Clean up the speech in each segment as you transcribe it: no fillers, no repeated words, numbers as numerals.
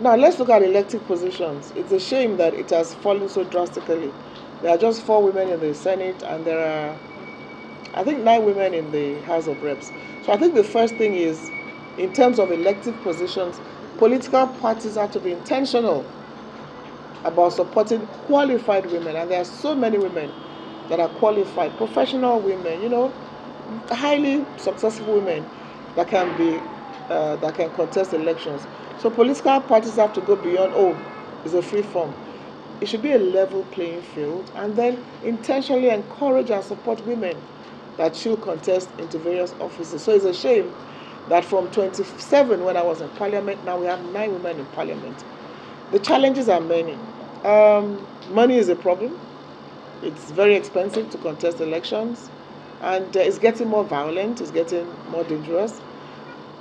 Now let's look at elected positions. It's a shame that it has fallen so drastically. There are just 4 women in the Senate, and there are, I think, 9 women in the House of Reps. So I think the first thing is, in terms of elective positions, political parties have to be intentional about supporting qualified women, and there are so many women that are qualified, professional women, highly successful women that can be that can contest elections. So political parties have to go beyond, oh, it's a free form. It should be a level playing field, and then intentionally encourage and support women that should contest into various offices. So it's a shame that from 27 when I was in parliament, now we have 9 women in parliament. The challenges are many. Money is a problem. It's very expensive to contest elections, and it's getting more violent, it's getting more dangerous.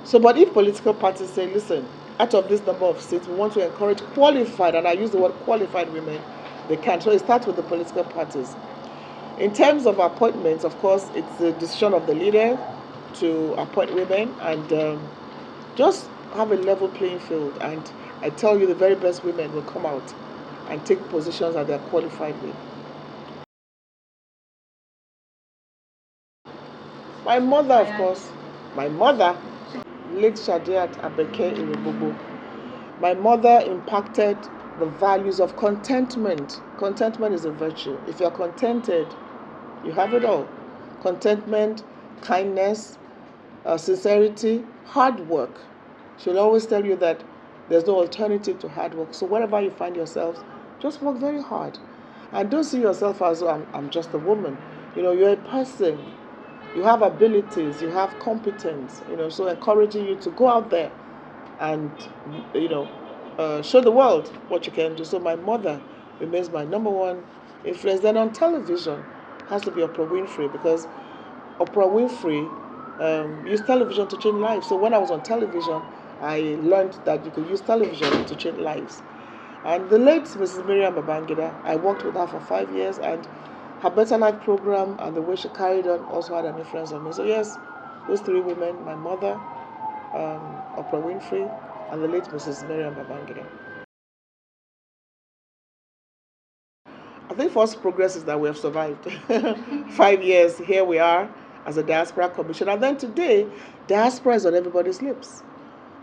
So, but if political parties say, listen, out of this number of seats, we want to encourage qualified, and I use the word qualified women, they can. So it starts with the political parties. In terms of appointments, of course, it's the decision of the leader to appoint women, and just have a level playing field. And I tell you, the very best women will come out and take positions that they're qualified with. My mother, of course, my mother, late Shadiat Abike Erewa. My mother impacted the values of contentment. Contentment is a virtue. If you're contented, you have it all. Contentment, kindness, sincerity, hard work. She'll always tell you that there's no alternative to hard work. So wherever you find yourselves, just work very hard. And don't see yourself as, oh, I'm just a woman. You're a person. You have abilities, you have competence, so encouraging you to go out there and, show the world what you can do. So my mother remains my number one influence. Then on television has to be Oprah Winfrey, because Oprah Winfrey used television to change lives. So when I was on television, I learned that you could use television to change lives. And the late Mrs. Miriam Babangida, I worked with her for 5 years, and her Better Life program and the way she carried on also had an influence on me. So yes, those 3 women, my mother, Oprah Winfrey, and the late Mrs. Miriam Babangida. I think first progress is that we have survived. 5 years, here we are as a diaspora commission. And then today, diaspora is on everybody's lips.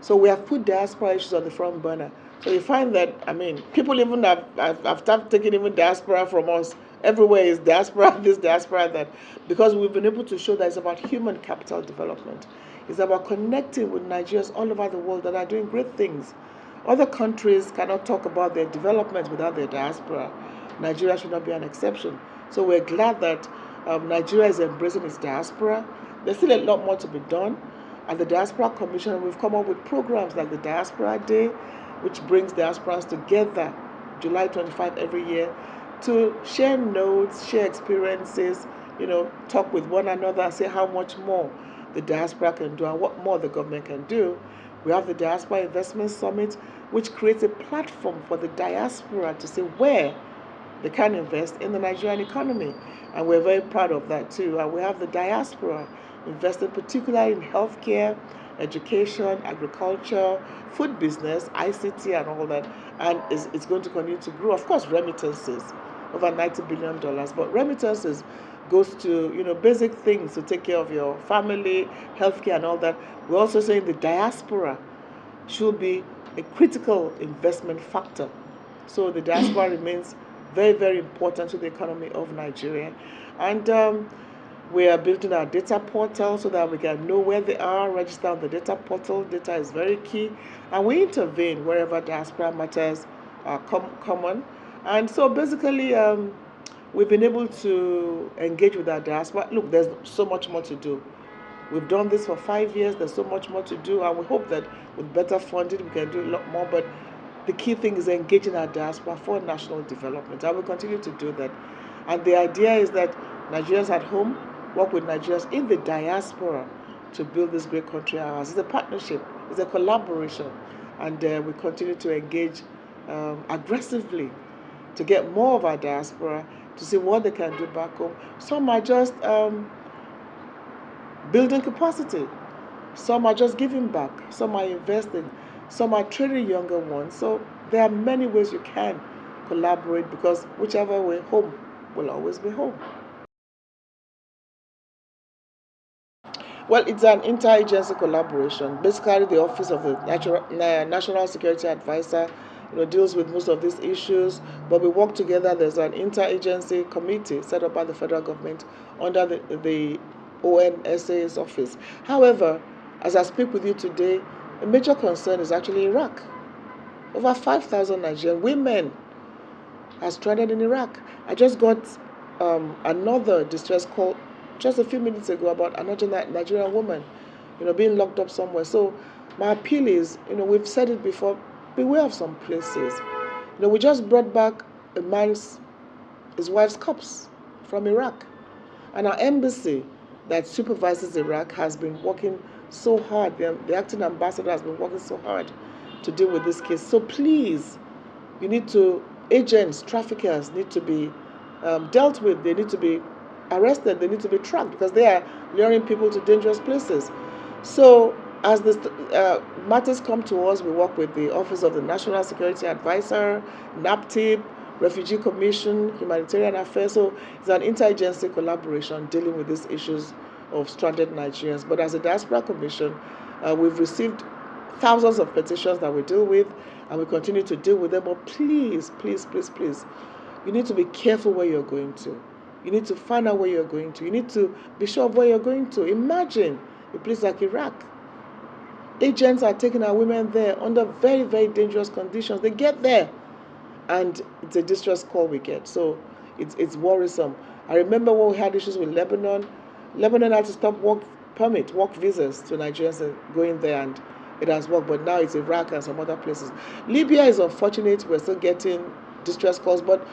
So we have put diaspora issues on the front burner. So you find that, people even have started taking even diaspora from us. Everywhere is diaspora, this, diaspora, that. Because we've been able to show that it's about human capital development. It's about connecting with Nigerians all over the world that are doing great things. Other countries cannot talk about their development without their diaspora. Nigeria should not be an exception. So we're glad that Nigeria is embracing its diaspora. There's still a lot more to be done. At the Diaspora Commission, we've come up with programs like the Diaspora Day, which brings diasporans together July 25 every year to share notes, share experiences, talk with one another and say how much more the diaspora can do and what more the government can do. We have the Diaspora Investment Summit, which creates a platform for the diaspora to say where they can invest in the Nigerian economy. And we're very proud of that too. And we have the diaspora investing particularly in healthcare, education, agriculture, food business, ICT, and all that. And it's going to continue to grow. Of course, remittances, over $90 billion. But remittances goes to, basic things to take care of your family, healthcare, and all that. We're also saying the diaspora should be a critical investment factor. So the diaspora remains very, very important to the economy of Nigeria. And we are building our data portal so that we can know where they are, register on the data portal. Data is very key. And we intervene wherever diaspora matters are common. And so basically, we've been able to engage with our diaspora. Look, there's so much more to do. We've done this for 5 years. There's so much more to do, and we hope that with better funding, we can do a lot more. But the key thing is engaging our diaspora for national development. I will continue to do that. And the idea is that Nigerians at home work with Nigerians in the diaspora to build this great country ours. It's a partnership. It's a collaboration. And we continue to engage aggressively to get more of our diaspora to see what they can do back home. Some are just building capacity. Some are just giving back. Some are investing. Some are training younger ones. So there are many ways you can collaborate, because whichever way, home will always be home. Well, it's an interagency collaboration. Basically, the Office of the National Security Advisor, deals with most of these issues. But we work together. There's an interagency committee set up by the federal government under the ONSA's office. However, as I speak with you today, a major concern is actually Iraq. Over 5,000 Nigerian women are stranded in Iraq. I just got another distress call just a few minutes ago about another Nigerian woman, being locked up somewhere. So my appeal is, we've said it before, beware of some places. We just brought back his wife's corpse from Iraq. And our embassy that supervises Iraq has been working so hard. The acting ambassador has been working so hard to deal with this case. So please, agents, traffickers need to be dealt with. They need to be arrested. They need to be tracked, because they are luring people to dangerous places. So as the matters come to us, we work with the Office of the National Security Advisor, NAPTIP, Refugee Commission, Humanitarian Affairs. So it's an interagency collaboration dealing with these issues of stranded Nigerians. But as a Diaspora Commission, we've received thousands of petitions that we deal with, and we continue to deal with them. But please, please, please, please, you need to be careful where you're going to. You need to find out where you're going to. You need to be sure of where you're going to. Imagine a place like Iraq. Agents are taking our women there under very, very dangerous conditions. They get there, and it's a distress call we get. So it's worrisome. I remember when we had issues with Lebanon. Lebanon had to stop work visas to Nigerians going there, and it has worked. But now it's Iraq and some other places. Libya is unfortunate. We're still getting distress calls, but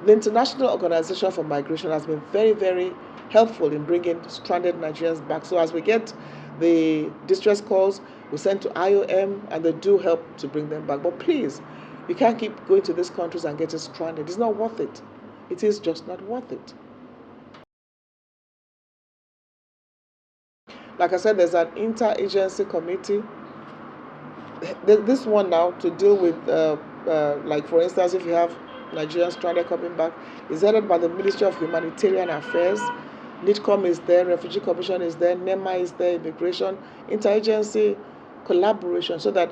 the International Organization for Migration has been very, very helpful in bringing stranded Nigerians back. So as we get the distress calls, we send to IOM, and they do help to bring them back. But please, you can't keep going to these countries and getting stranded. It's not worth it. It is just not worth it. Like I said, there's an interagency committee. This one now to deal with, like for instance, if you have Nigerians stranded coming back, is headed by the Ministry of Humanitarian Affairs. NiDCOM is there, Refugee Commission is there, NEMA is there, Immigration, interagency collaboration, so that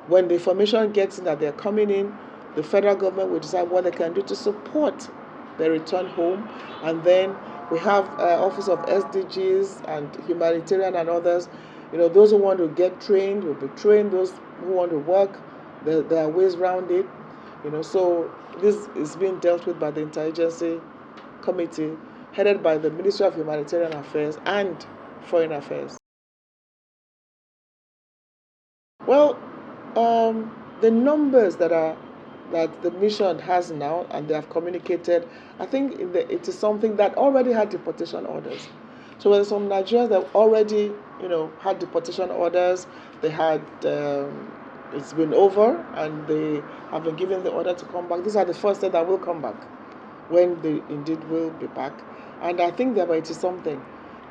when the information gets in that they're coming in, the federal government will decide what they can do to support their return home. And then we have Office of SDGs and humanitarian and others. Those who want to get trained will be trained. Those who want to work, there are ways around it. So this is being dealt with by the interagency committee headed by the Ministry of Humanitarian Affairs and Foreign Affairs. Well, the numbers that the mission has now, and they have communicated, I think it is something that already had deportation orders. So there are some Nigerians that already, had deportation orders. They had, it's been over, and they have been given the order to come back. These are the first set that will come back, when they indeed will be back. And I think there are 80-something.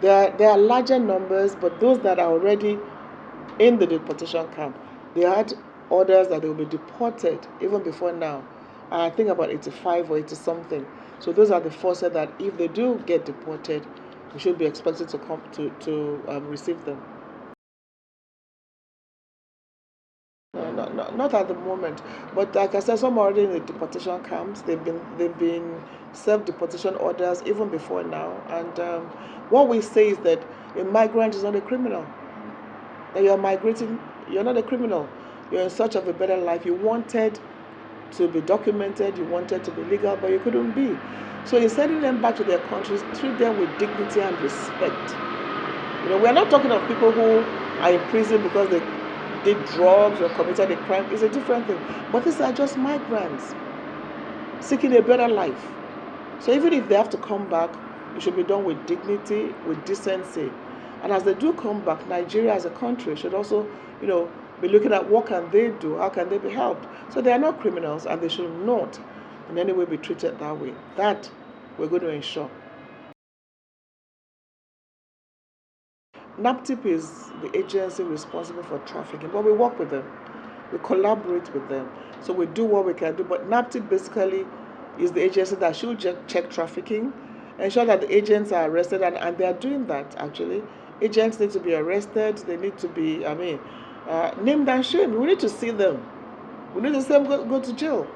There are larger numbers, but those that are already in the deportation camp, they had orders that they will be deported even before now. I think about 85 or 80-something. So those are the first set that if they do get deported, we should be expected to come to receive them. Not at the moment, but like I said, some are already in the deportation camps. They've been served deportation orders even before now. And what we say is that a migrant is not a criminal. That you're migrating, you're not a criminal. You're in search of a better life. You wanted to be documented, you wanted to be legal, but you couldn't be. So in sending them back to their countries, treat them with dignity and respect. We're not talking of people who are in prison because they did drugs or committed a crime. It's a different thing. But these are just migrants seeking a better life. So even if they have to come back, it should be done with dignity, with decency. And as they do come back, Nigeria as a country should also, be looking at what can they do, how can they be helped. So they are not criminals, and they should not in any way be treated that way. That we're going to ensure. NAPTIP is the agency responsible for trafficking, but we work with them. We collaborate with them. So we do what we can do. But NAPTIP basically is the agency that should check trafficking, ensure that the agents are arrested, and they are doing that actually. Agents need to be arrested. They need to be, named and shamed. We need to see them. We need to see them go to jail.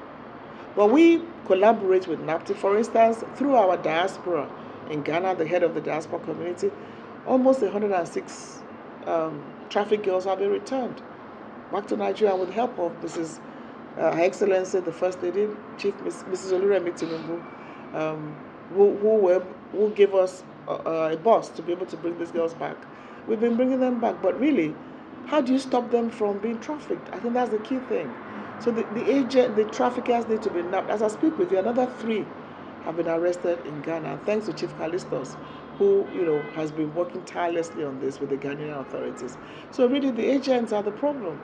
But we collaborate with NAPTIP, for instance, through our diaspora in Ghana, the head of the diaspora community. Almost 106 traffic girls have been returned back to Nigeria with the help of Mrs. Her Excellency, the First Lady, Mrs. Oluremi Tinubu, who gave us a bus to be able to bring these girls back. We've been bringing them back, but really, how do you stop them from being trafficked? I think that's the key thing. So the traffickers need to be nabbed. As I speak with you, another 3 have been arrested in Ghana, thanks to Chief Callistus, who has been working tirelessly on this with the Ghanaian authorities. So really, the agents are the problem.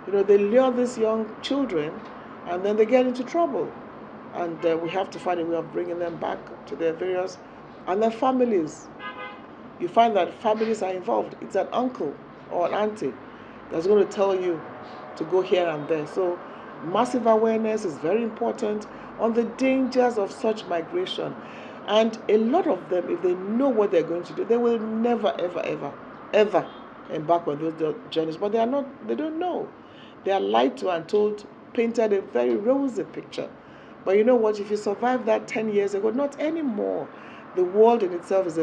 They lure these young children, and then they get into trouble, and we have to find a way of bringing them back to their various, and their families. You find that families are involved. It's an uncle or an auntie that's going to tell you to go here and there. So massive awareness is very important on the dangers of such migration. And a lot of them, if they know what they're going to do, they will never, ever, ever, ever embark on those journeys. But they don't know. They are lied to and told, painted a very rosy picture. But you know what? If you survived that 10 years ago, not anymore. The world in itself is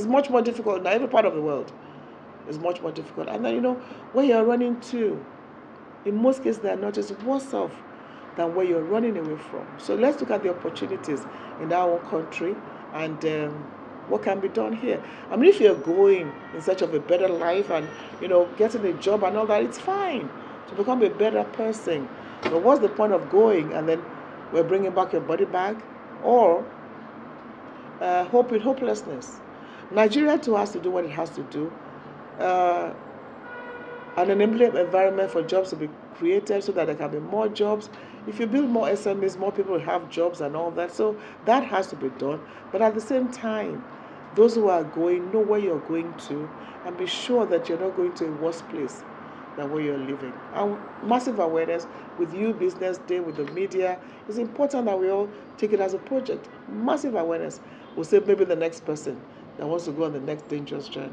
much more difficult now. Every part of the world is much more difficult. And then, where you're running to, in most cases, they are not just worse off than where you're running away from. So let's look at the opportunities in our own country and what can be done here. I mean, if you're going in search of a better life and, getting a job and all that, it's fine to become a better person. But what's the point of going and then we're bringing back your body bag or hope in hopelessness? Nigeria too has to do what it has to do. An enabling environment for jobs to be created so that there can be more jobs. If you build more SMEs, more people will have jobs and all that. So that has to be done. But at the same time, those who are going, know where you're going to and be sure that you're not going to a worse place than where you're living. And massive awareness with you, BusinessDay, with the media. It's important that we all take it as a project. Massive awareness will save maybe the next person that wants to go on the next dangerous journey.